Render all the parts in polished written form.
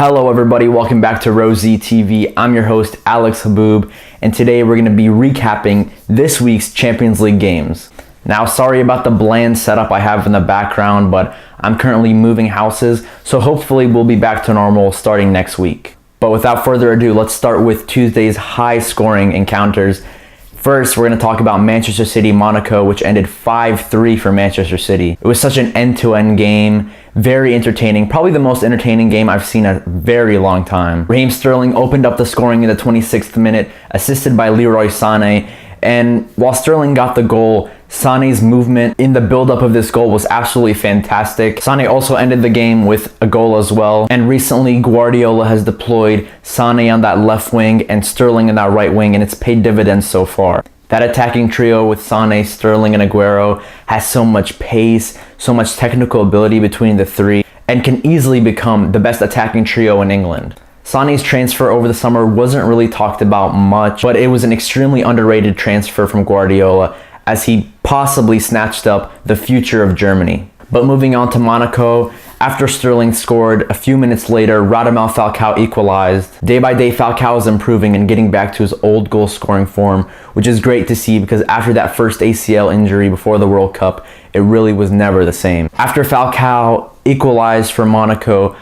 Hello everybody, welcome back to Rosie TV. I'm your host Alex Haboob, and today we're going to be recapping this week's Champions League games. Now, sorry about the bland setup I have in the background, but I'm currently moving houses, so hopefully we'll be back to normal starting next week. But without further ado, let's start with Tuesday's high-scoring encounters. First, we're going to talk about Manchester City Monaco, which ended 5-3 for Manchester City. It was such an end-to-end game, very entertaining, probably the most entertaining game I've seen in a very long time. Raheem Sterling opened up the scoring in the 26th minute, assisted by Leroy Sané, and while Sterling got the goal, Sané's movement in the build-up of this goal was absolutely fantastic. Sané also ended the game with a goal as well. And recently, Guardiola has deployed Sané on that left wing and Sterling in that right wing, and it's paid dividends so far. That attacking trio with Sané, Sterling, and Aguero has so much pace, so much technical ability between the three, and can easily become the best attacking trio in England. Sané's transfer over the summer wasn't really talked about much, but it was an extremely underrated transfer from Guardiola, as he possibly snatched up the future of Germany. But moving on to Monaco, after Sterling scored, a few minutes later, Radamel Falcao equalized. Day by day, Falcao is improving and getting back to his old goal-scoring form, which is great to see because after that first ACL injury before the World Cup, it really was never the same. After Falcao equalized for Monaco,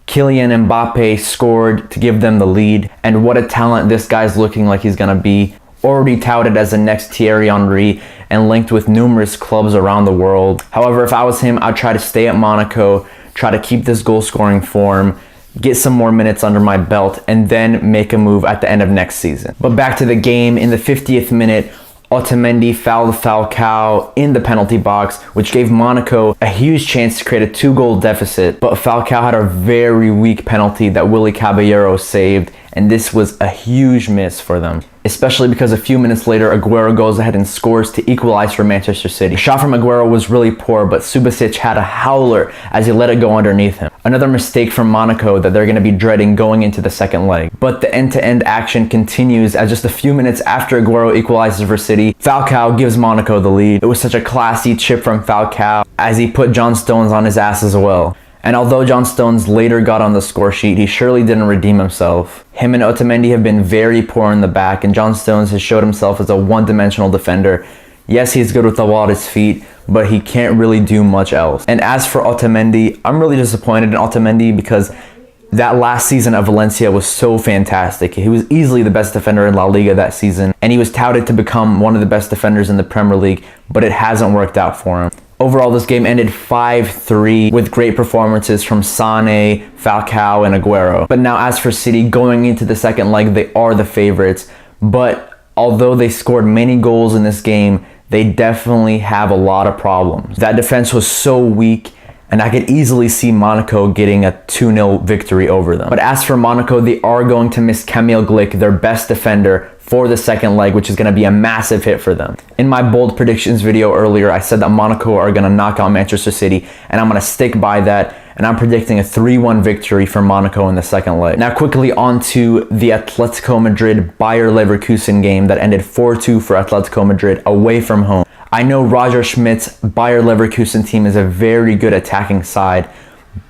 Kylian Mbappe scored to give them the lead, and what a talent this guy's looking like he's gonna be. Already touted as the next Thierry Henry and linked with numerous clubs around the world. However, if I was him, I'd try to stay at Monaco, try to keep this goal-scoring form, get some more minutes under my belt, and then make a move at the end of next season. But back to the game, in the 50th minute, Otamendi fouled Falcao in the penalty box, which gave Monaco a huge chance to create a 2-goal deficit. But Falcao had a very weak penalty that Willy Caballero saved, and this was a huge miss for them. Especially because a few minutes later, Aguero goes ahead and scores to equalize for Manchester City. The shot from Aguero was really poor, but Subasic had a howler as he let it go underneath him. Another mistake from Monaco that they're going to be dreading going into the second leg. But the end-to-end action continues as just a few minutes after Aguero equalizes for City, Falcao gives Monaco the lead. It was such a classy chip from Falcao as he put John Stones on his ass as well. And although John Stones later got on the score sheet, he surely didn't redeem himself. Him and Otamendi have been very poor in the back, and John Stones has showed himself as a one-dimensional defender. Yes, he's good with the ball at his feet, but he can't really do much else. And as for Otamendi, I'm really disappointed in Otamendi because that last season at Valencia was so fantastic. He was easily the best defender in La Liga that season, and he was touted to become one of the best defenders in the Premier League, but it hasn't worked out for him. Overall, this game ended 5-3 with great performances from Sané, Falcao, and Aguero. But now as for City, going into the second leg, they are the favorites. But although they scored many goals in this game, they definitely have a lot of problems. That defense was so weak, and I could easily see Monaco getting a 2-0 victory over them. But as for Monaco, they are going to miss Kamil Glik, their best defender, for the second leg, which is going to be a massive hit for them. In my bold predictions video earlier, I said that Monaco are going to knock out Manchester City, and I'm going to stick by that, and I'm predicting a 3-1 victory for Monaco in the second leg. Now quickly on to the Atletico Madrid-Bayer Leverkusen game that ended 4-2 for Atletico Madrid away from home. I know Roger Schmidt's Bayer Leverkusen team is a very good attacking side,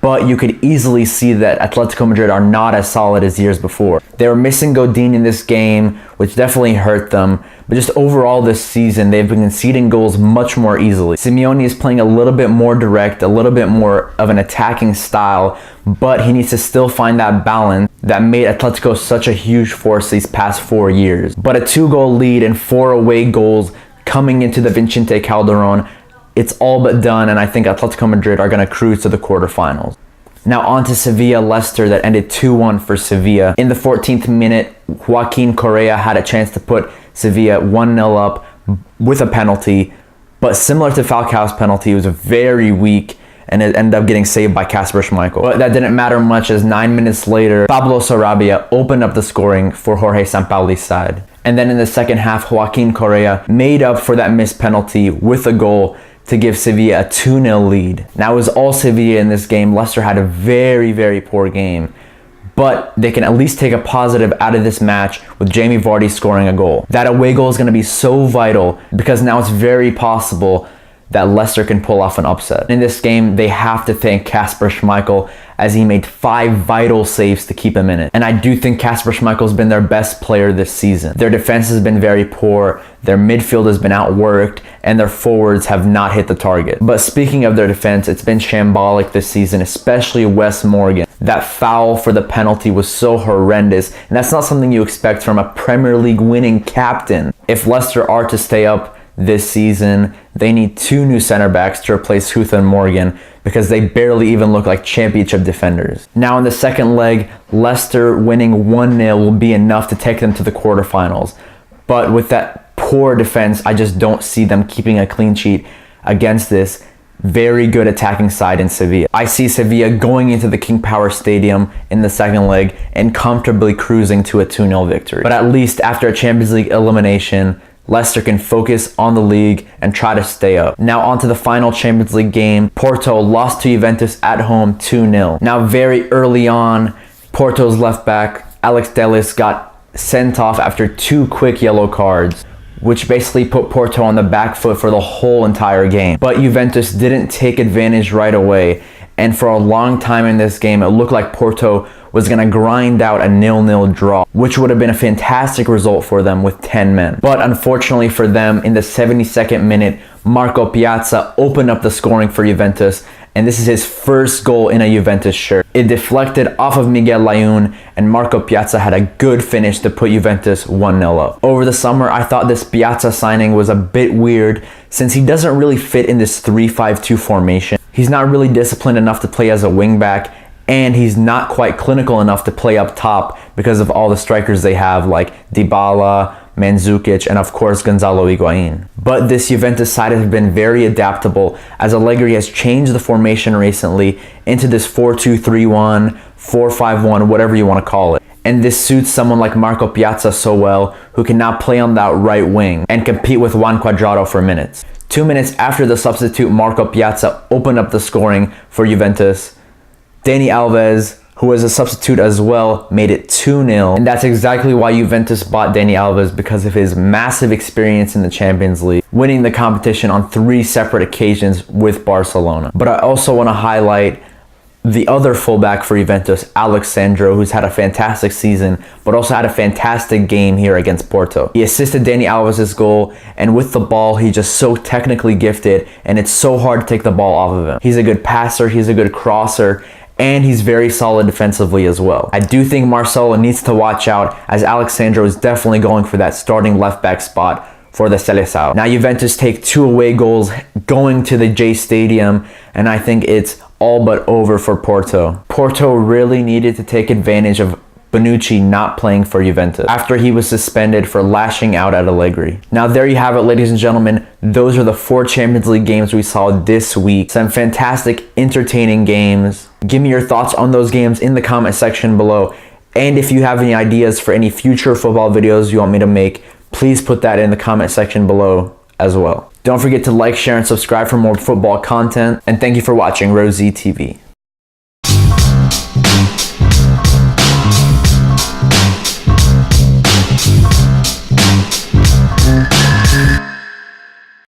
but you could easily see that Atletico Madrid are not as solid as years before. They were missing Godin in this game, which definitely hurt them, but just overall this season, they've been conceding goals much more easily. Simeone is playing a little bit more direct, a little bit more of an attacking style, but he needs to still find that balance that made Atletico such a huge force these past 4 years. But a 2-goal lead and 4 away goals coming into the Vicente Calderon, it's all but done, and I think Atletico Madrid are going to cruise to the quarterfinals. Now on to Sevilla-Leicester that ended 2-1 for Sevilla. In the 14th minute, Joaquin Correa had a chance to put Sevilla 1-0 up with a penalty, but similar to Falcao's penalty, it was very weak, and it ended up getting saved by Kasper Schmeichel. But that didn't matter much as 9 minutes later, Pablo Sarabia opened up the scoring for Jorge Sampaoli's side. And then in the second half, Joaquin Correa made up for that missed penalty with a goal to give Sevilla a 2-0 lead. Now it was all Sevilla in this game. Leicester had a very, very poor game, but they can at least take a positive out of this match with Jamie Vardy scoring a goal. That away goal is going to be so vital because now it's very possible that Leicester can pull off an upset. In this game, they have to thank Kasper Schmeichel, as he made 5 vital saves to keep him in it. And I do think Kasper Schmeichel's been their best player this season. Their defense has been very poor, their midfield has been outworked, and their forwards have not hit the target. But speaking of their defense, it's been shambolic this season, especially Wes Morgan. That foul for the penalty was so horrendous, and that's not something you expect from a Premier League winning captain. If Leicester are to stay up this season, they need 2 new center backs to replace Huth and Morgan, because they barely even look like championship defenders. Now in the second leg, Leicester winning 1-0 will be enough to take them to the quarterfinals. But with that poor defense, I just don't see them keeping a clean sheet against this very good attacking side in Sevilla. I see Sevilla going into the King Power Stadium in the second leg and comfortably cruising to a 2-0 victory. But at least after a Champions League elimination, Leicester can focus on the league and try to stay up. Now on to the final Champions League game. Porto lost to Juventus at home 2-0. Now very early on, Porto's left back, Alex Telles, got sent off after 2 quick yellow cards, which basically put Porto on the back foot for the whole entire game. But Juventus didn't take advantage right away, and for a long time in this game, it looked like Porto was going to grind out a 0-0 draw, which would have been a fantastic result for them with 10 men. But unfortunately for them, in the 72nd minute, Marco Piazza opened up the scoring for Juventus, and this is his first goal in a Juventus shirt. It deflected off of Miguel Layún, and Marco Piazza had a good finish to put Juventus 1-0 up. Over the summer, I thought this Piazza signing was a bit weird, since he doesn't really fit in this 3-5-2 formation. He's not really disciplined enough to play as a wingback, and he's not quite clinical enough to play up top because of all the strikers they have, like Dybala, Mandzukic, and of course Gonzalo Higuain. But this Juventus side has been very adaptable, as Allegri has changed the formation recently into this 4-2-3-1, 4-5-1, whatever you want to call it. And this suits someone like Marco Piazza so well, who can now play on that right wing and compete with Juan Cuadrado for minutes. 2 minutes after the substitute, Marco Piazza opened up the scoring for Juventus. Dani Alves, who was a substitute as well, made it 2-0. And that's exactly why Juventus bought Dani Alves, because of his massive experience in the Champions League, winning the competition on 3 separate occasions with Barcelona. But I also want to highlight the other fullback for Juventus, Alex Sandro, who's had a fantastic season, but also had a fantastic game here against Porto. He assisted Dani Alves' goal, and with the ball, he's just so technically gifted, and it's so hard to take the ball off of him. He's a good passer, he's a good crosser, and he's very solid defensively as well. I do think Marcelo needs to watch out, as Alex Sandro is definitely going for that starting left back spot for the Seleção. Now Juventus take 2 away goals going to the J Stadium, and I think it's all but over for Porto. Porto really needed to take advantage of Bonucci not playing for Juventus after he was suspended for lashing out at Allegri. Now there you have it, ladies and gentlemen. Those are the 4 Champions League games we saw this week. Some fantastic, entertaining games. Give me your thoughts on those games in the comment section below. And if you have any ideas for any future football videos you want me to make, please put that in the comment section below as well. Don't forget to like, share, and subscribe for more football content. And thank you for watching Rosie TV.